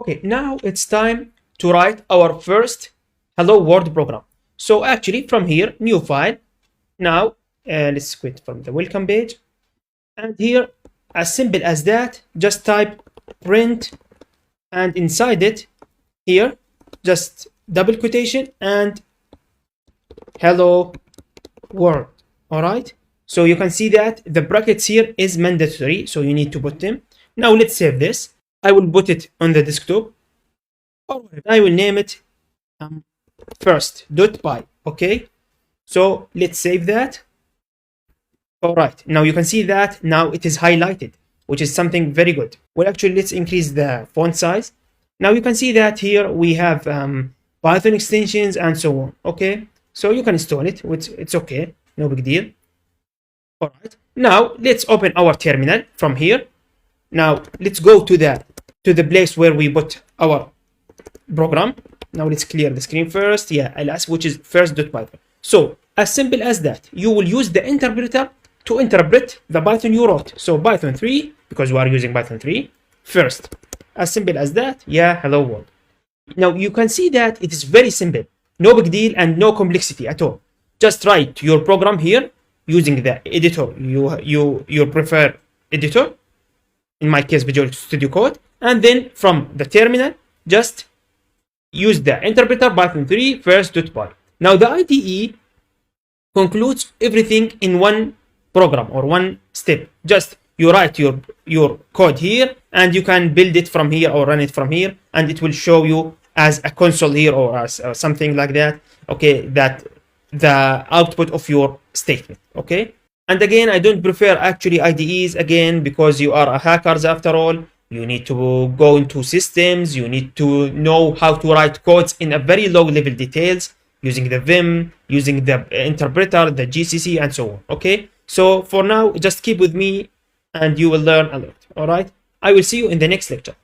Okay, now it's time to write our first Hello World program. So actually from here, new file. Now let's quit from the welcome page. And here, as simple as that, just type print, and inside it, here, just double quotation and hello world. All right. So you can see that the brackets here is mandatory. So you need to put them. Now let's save this. I will put it on the desktop. All right. I will name it first.py. Okay. So let's save that. All right. Now you can see that now it is highlighted, which is something very good. Well, actually, let's increase the font size. Now you can see that here we have Python extensions and so on. Okay. So you can install it, which it's okay. No big deal. All right. Now let's open our terminal from here. Now let's go to the place where we put our program. Now let's clear the screen first. Yeah, ls, which is first.python. So as simple as that, you will use the interpreter to interpret the Python you wrote. So Python 3, because we are using Python 3, first. As simple as that. Yeah, hello world. Now you can see that it is very simple. No big deal and no complexity at all. Just write your program here using the editor you prefer editor. In my case, Visual Studio Code. And then from the terminal, just use the interpreter Python 3 first.py. Now the IDE concludes everything in one program or one step. Just you write your code here and you can build it from here or run it from here, and it will show you as a console here or as something like that. Okay, that the output of your statement. Okay. And again, I don't prefer actually IDEs again because you are a hackers after all. You need to go into systems. You need to know how to write codes in a very low level details using the Vim, using the interpreter, the GCC, and so on. Okay. So for now, just keep with me and you will learn a lot. All right. I will see you in the next lecture.